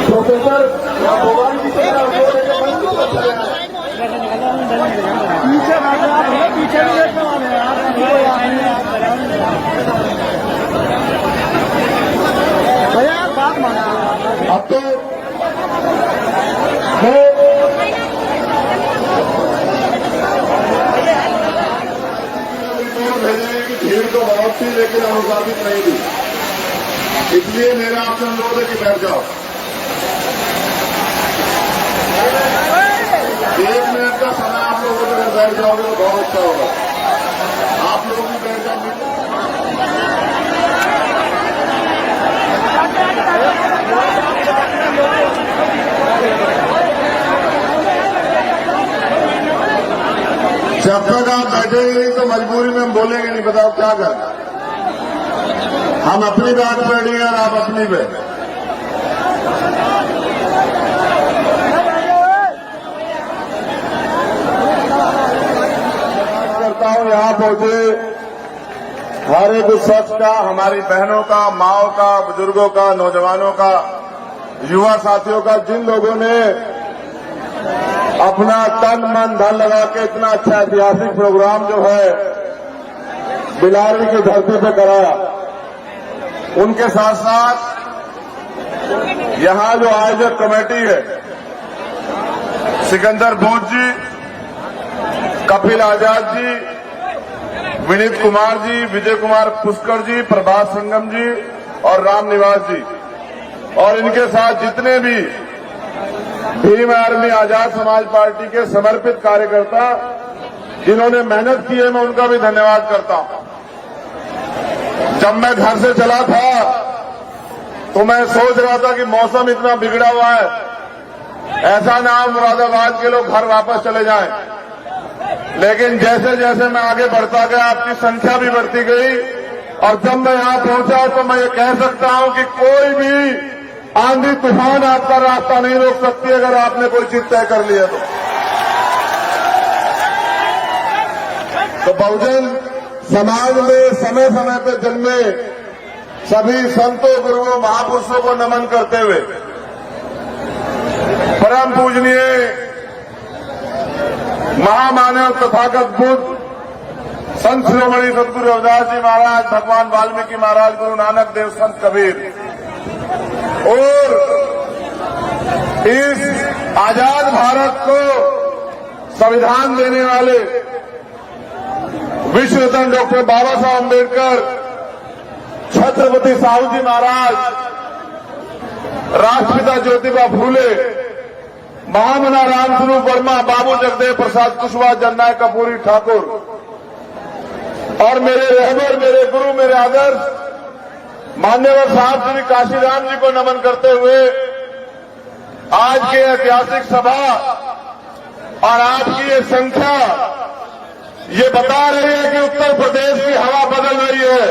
Professor भगवान जी से पीछे पीछे भैया बात माना। अब तो भेजने की भीड़ तो बहुत थी, लेकिन अनुशासित नहीं थी, इसलिए मेरा आपसे अनुरोध है कि बैठ जाओ। 1 मिनट का समय आप लोगों को बैठ जाओगे तो बहुत अच्छा होगा। आप लोग भी बैठ जाओगे। जब तक आप बैठेंगे नहीं तो मजबूरी में हम बोलेंगे नहीं, बताओ क्या करें। हम अपनी बात पे अड़ेंगे और आप अपनी पे। करता हूं यहां पहुंचे हर एक उस शख्स का, हमारी बहनों का, माओं का, बुजुर्गों का, नौजवानों का, युवा साथियों का, जिन लोगों ने अपना तन मन धन लगा के इतना अच्छा ऐतिहासिक प्रोग्राम जो है बिलारी की धरती पे कराया, उनके साथ साथ यहां जो आयोजक कमेटी है, सिकंदर बोस जी, कपिल आजाद जी, विनीत कुमार जी, विजय कुमार पुष्कर जी, प्रभात सिंघम जी और राम निवास जी, और इनके साथ जितने भी भीम आर्मी आजाद समाज पार्टी के समर्पित कार्यकर्ता जिन्होंने मेहनत की है, मैं उनका भी धन्यवाद करता हूं। जब मैं घर से चला था तो मैं सोच रहा था कि मौसम इतना बिगड़ा हुआ है, ऐसा ना हो मुरादाबाद के लोग घर वापस चले जाएं। लेकिन जैसे जैसे मैं आगे बढ़ता गया, आपकी संख्या भी बढ़ती गई, और जब मैं यहां पहुंचा तो मैं ये कह सकता हूं कि कोई भी आंधी तूफान आपका रास्ता नहीं रोक सकती, अगर आपने कोई चीज तय कर लिया तो बहुजन समाज में समय समय पर जन्मे सभी संतों, गुरुओं, महापुरुषों को नमन करते हुए परम पूजनीय महामानव तथागत बुद्ध संत शिरोमणि सदगुरु रविदास जी महाराज, भगवान वाल्मीकि महाराज, गुरु नानक देव, संत कबीर और इस आजाद भारत को संविधान देने वाले विश्व रत्न डॉक्टर बाबा साहब अम्बेडकर, छत्रपति साहू जी महाराज, राष्ट्रपिता ज्योतिबा फूले, महामना रामस्वरूप वर्मा, बाबू जगदेव प्रसाद कुशवाहा, जननायक कपूरी ठाकुर और मेरे रहबर, मेरे गुरु, मेरे आदर्श मान्यवर साहब श्री काशीराम जी को नमन करते हुए आज के ऐतिहासिक सभा और आपकी ये संख्या ये बता रही है कि उत्तर प्रदेश की हवा बदल रही है।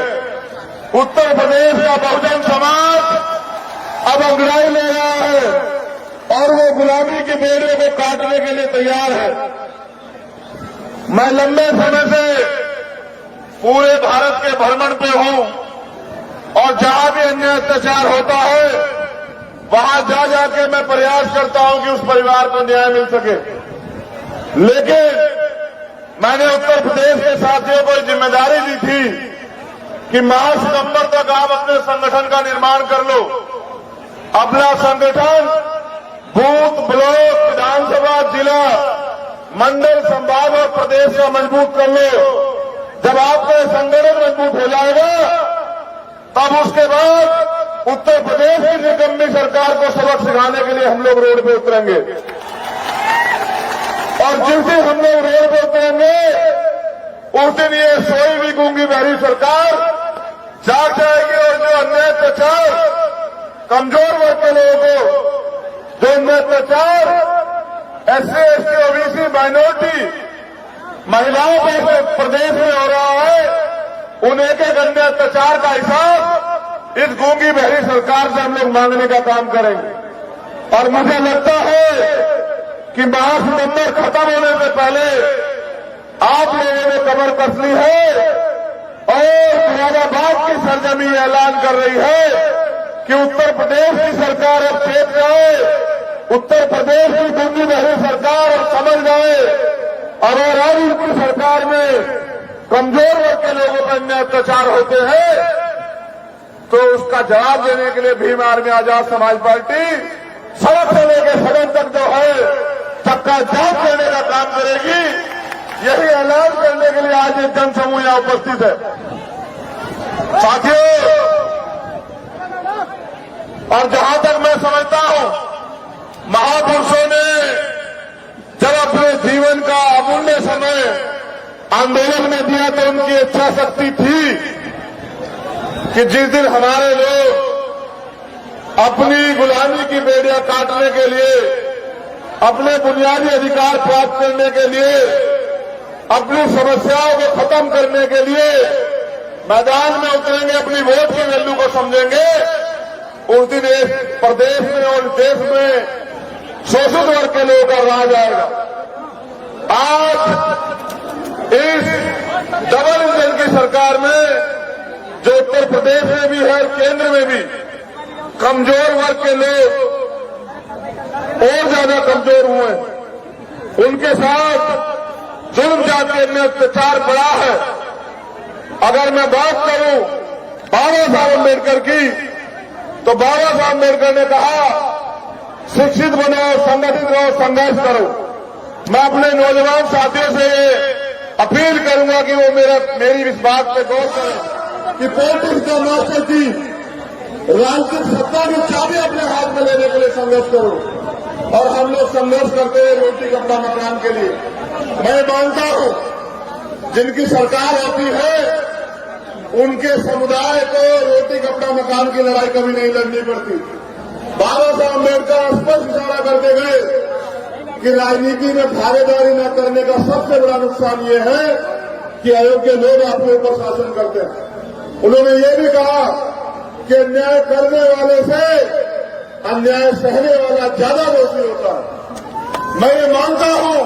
उत्तर प्रदेश का बहुजन समाज अब अंगड़ाई ले रहा है और वो गुलामी के बेड़े को काटने के लिए तैयार है। मैं लंबे समय से पूरे भारत के भ्रमण पे हूं और जहां भी अन्याय अत्याचार होता है वहां जा जाके मैं प्रयास करता हूं कि उस परिवार को न्याय मिल सके। लेकिन मैंने उत्तर प्रदेश के साथियों को जिम्मेदारी दी थी कि मार्च सितंबर तक आप अपने संगठन का निर्माण कर लो, अपना संगठन बूथ, ब्लॉक, विधानसभा, जिला, मंडल, संभाग और प्रदेश का मजबूत कर लो। जब आपका संगठन मजबूत हो जाएगा तब उसके बाद उत्तर प्रदेश की निकम्मी सरकार को सबक सिखाने के लिए हम लोग रोड पे उतरेंगे। और जिस दिन हम लोग रोड पे उतरेंगे उस दिन ये सोई भी गूंगी बहरी सरकार जाग जाएगी और जो अन्याय अत्याचार कमजोर वर्ग के लोगों को, जो अन्याय अत्याचार एससी, एसटी, ओबीसी, माइनॉरिटी महिलाओं पर प्रदेश में हो रहा है, उन एक एक अन्याय अत्याचार का हिसाब इस गूंगी बहरी सरकार से हम लोग मांगने का काम करेंगे। और मुझे लगता है कि माह सितंबर खत्म होने से पहले आप लोगों ने कमर कस ली है और मुरादाबाद की सरजमी ऐलान कर रही है कि उत्तर प्रदेश की सरकार अब चेत जाए, उत्तर प्रदेश की गंदी बहरी सरकार अब समझ जाए। अगर अब उनकी सरकार में कमजोर वर्ग के लोगों पर अन्य अत्याचार होते हैं तो उसका जवाब देने के लिए भीम आर्मी आजाद समाज पार्टी सड़क से लेकर सदन तक जो है सबका जाप देने का काम करेगी। यही ऐलान करने के लिए आज एक जनसमूह यहां उपस्थित है। साथियों, और जहां तक मैं समझता हूं, महापुरुषों ने जब अपने जीवन का अमूल्य समय आंदोलन में दिया तो उनकी इच्छा शक्ति थी कि जिस दिन हमारे लोग अपनी गुलामी की बेड़ियां काटने के लिए, अपने बुनियादी अधिकार प्राप्त करने के लिए, अपनी समस्याओं को खत्म करने के लिए मैदान में उतरेंगे, अपनी वोट की वैल्यू को समझेंगे, उस दिन इस प्रदेश में और देश में शोषित वर्ग के लोगों का राज आएगा। आज इस डबल इंजन की सरकार में जो उत्तर प्रदेश में भी है, केंद्र में भी कमजोर वर्ग के लोग और ज्यादा कमजोर हुए, उनके साथ जुल्म जाति में अत्याचार बढ़ा है। अगर मैं बात करूं बाबा साहब अम्बेडकर की, तो बाबा साहब अम्बेडकर ने कहा शिक्षित बनो, संगठित रहो, संघर्ष करो। मैं अपने नौजवान साथियों से ये अपील करूंगा कि वो मेरी इस बात पे गौर करें कि पॉलिटिक्स का मास्टर की राजनीतिक सत्ता की चाबी अपने हाथ में लेने के लिए संघर्ष करो। और हम लोग संघर्ष करते हैं रोटी कपड़ा मकान के लिए। मैं मानता हूं जिनकी सरकार होती है उनके समुदाय को रोटी कपड़ा मकान की लड़ाई कभी नहीं लड़नी पड़ती। बाबा साहब अम्बेडकर स्पष्ट इशारा करते गए कि राजनीति में भागीदारी न करने का सबसे बड़ा नुकसान ये है कि अयोग्य लोग आपके ऊपर शासन करते हैं। उन्होंने ये भी कहा कि अन्याय करने वाले से अन्याय सहने वाला ज्यादा दोषी होता है। मैं ये मानता हूं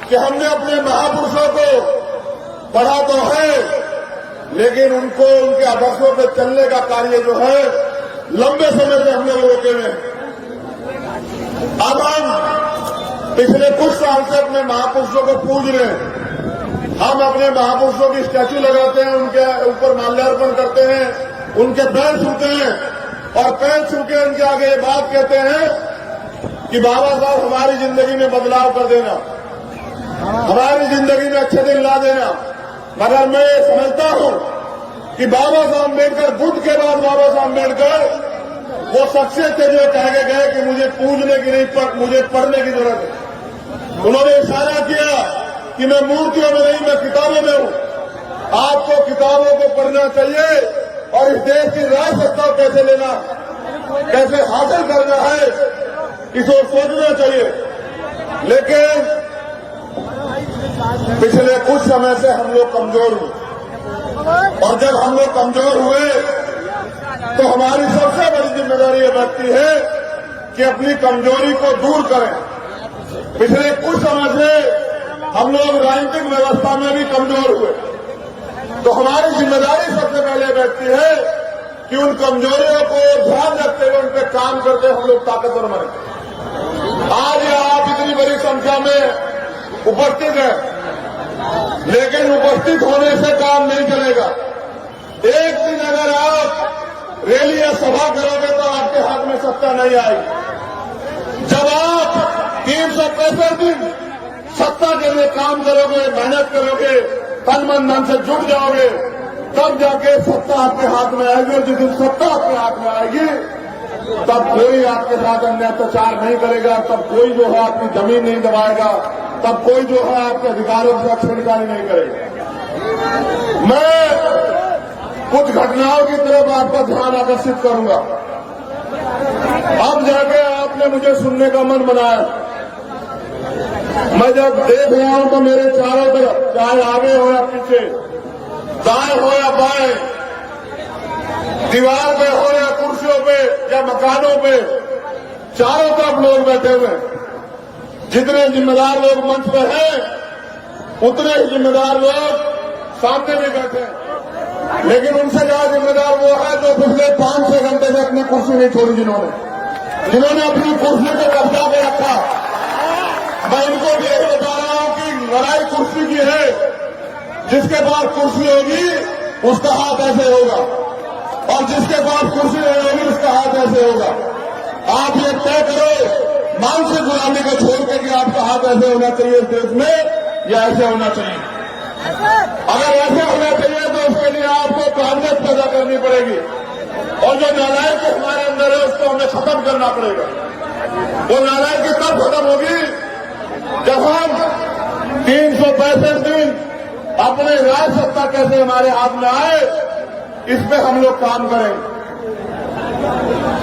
कि हमने अपने महापुरुषों को पढ़ा तो है, लेकिन उनको उनके आदर्शों पर चलने का कार्य जो है लंबे समय से हम लोग रोके हुए हैं। अब हम पिछले कुछ साल से अपने महापुरुषों को पूज रहे हैं। हम अपने महापुरुषों की स्टैच्यू लगाते हैं, उनके ऊपर माल्यार्पण करते हैं, उनके पैर छूते हैं और पैर छू के उनके आगे ये बात कहते हैं कि बाबा साहब हमारी जिंदगी में बदलाव कर देना, हमारी जिंदगी में अच्छे दिन ला देना। मगर मैं ये समझता हूं कि बाबा साहब अम्बेडकर, बुद्ध के बाद बाबा साहब अम्बेडकर वो शख्सियत थे जो कह के गए कि मुझे पूजने की नहीं, मुझे पढ़ने की जरूरत है। उन्होंने इशारा किया कि मैं मूर्तियों में नहीं, मैं किताबों में हूं। आपको किताबों को पढ़ना चाहिए और इस देश की राज सत्ता कैसे लेना, कैसे हासिल करना है, इसको सोचना चाहिए। लेकिन पिछले कुछ समय से हम लोग कमजोर हुए और जब हम लोग कमजोर हुए तो हमारी सबसे बड़ी जिम्मेदारी ये बनती है कि अपनी कमजोरी को दूर करें। पिछले कुछ समय से हम लोग राजनीतिक व्यवस्था में भी कमजोर हुए, तो हमारी जिम्मेदारी सबसे पहले बैठती है कि उन कमजोरियों को ध्यान रखते हुए उन पर काम करते हम लोग ताकतवर बने। आज आप इतनी बड़ी संख्या में उपस्थित है, लेकिन उपस्थित होने से काम नहीं चलेगा। एक दिन अगर आप रैली या सभा करोगे तो आपके हाथ में सत्ता नहीं आएगी। जब आप 365 दिन सत्ता के लिए काम करोगे, मेहनत करोगे, तन मन धन से जुट जाओगे, तब जाके सत्ता आपके हाथ में आएगी। और जिस दिन सत्ता आपके हाथ में आएगी तब कोई आपके साथ अन्य अत्याचार नहीं करेगा, तब कोई जो है आपकी जमीन नहीं दबाएगा, तब कोई जो है आपके अधिकारों से छेड़खानी नहीं करेगा। मैं कुछ घटनाओं की तरफ आपका ध्यान आकर्षित करूंगा। अब जाके आपने मुझे सुनने का मन बनाया। मैं जब देख रहा हूं तो मेरे चारों तरफ, चाहे आगे हो या पीछे, दाएं हो या बाएं, दीवार पे हो या कुर्सियों पे या मकानों पे, चारों तरफ लोग बैठे हुए हैं। जितने जिम्मेदार लोग मंच पर हैं उतने ही जिम्मेदार लोग सामने भी बैठे हैं, लेकिन उनसे ज्यादा जिम्मेदार वो है जो पिछले 5-6 घंटे से अपनी कुर्सी नहीं छोड़ी, जिन्होंने अपनी कुर्सी को कब्जा में रखा। मैं इनको भी यही बता रहा हूं कि लड़ाई कुर्सी की है, जिसके पास कुर्सी होगी उसका हाथ ऐसे होगा और जिसके पास कुर्सी नहीं होगी उसका हाथ ऐसे होगा। आप ये तय करो मानसिक गुलामी को छोड़ के कि आपका हाथ ऐसे होना चाहिए इस देश में या ऐसे होना चाहिए। अगर ऐसे होना चाहिए तो उसके लिए आपको काबिलियत पैदा करनी पड़ेगी और जो नालायकी हमारे अंदर है उसको हमें खत्म करना पड़ेगा। वो नालायकी तब खत्म होगी जब हम 365 दिन अपने राज सत्ता कैसे हमारे हाथ में आए इस पे हम लोग काम करें।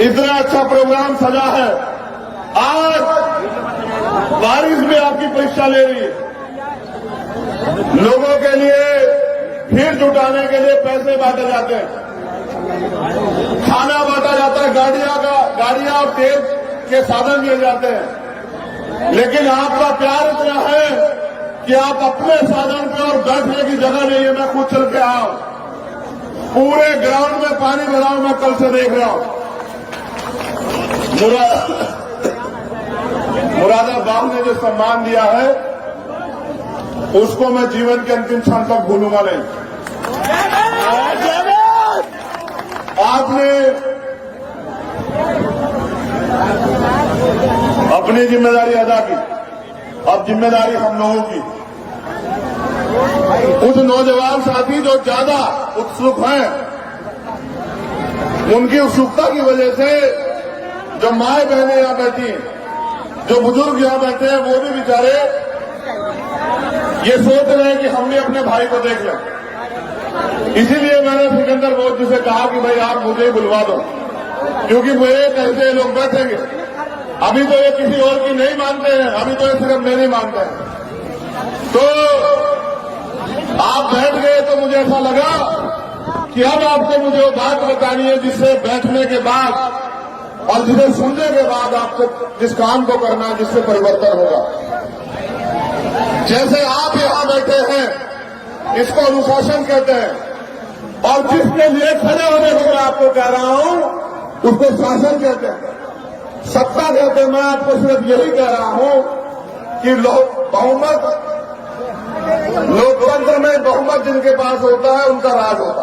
इतना अच्छा प्रोग्राम सजा है। आज बारिश में आपकी परीक्षा ले रही है। लोगों के लिए भीड़ जुटाने के लिए पैसे बांटे जाते हैं, खाना बांटा जाता है, गाड़ियां और तेल के साधन दिए जाते हैं, लेकिन आपका प्यार इतना है कि आप अपने साधन पे और बैठने की जगह नहीं है। मैं खुद चल के आया हूं, पूरे ग्राउंड में पानी भरा हूं, मैं कल से देख रहा हूं। मुरादाबाद ने जो सम्मान दिया है उसको मैं जीवन के अंतिम क्षण तक भूलूंगा नहीं। आपने अपनी जिम्मेदारी अदा की, अब जिम्मेदारी हम लोगों की। कुछ नौजवान साथी जो ज्यादा उत्सुक हैं, उनकी उत्सुकता की वजह से जो माए बहनें यहां बैठी हैं, जो बुजुर्ग यहां बैठे हैं, वो भी बेचारे ये सोच रहे हैं कि हम भी अपने भाई को देख लें। इसीलिए मैंने सिकंदर बोस जी से कहा कि भाई आप मुझे ही बुलवा दो, क्योंकि वो एक ऐसे लोग बैठेंगे। अभी तो ये किसी और की नहीं मानते हैं, अभी तो ये सिर्फ मेरी मानते हैं। तो आप बैठ गए तो मुझे ऐसा लगा कि अब आपको मुझे वो बात बतानी है जिससे बैठने के बाद और जिसे सुनने के बाद आपको जिस काम को करना है, जिससे परिवर्तन होगा। जैसे आप यहां बैठे हैं इसको अनुशासन कहते हैं, और जिसके लिए खड़े होने को मैं आपको कह रहा हूं उसको शासन कहते हैं, सत्ता कहते हैं। मैं आपको सिर्फ यही कह रहा हूं कि बहुमत, लोकतंत्र में बहुमत जिनके पास होता है उनका राज होता है।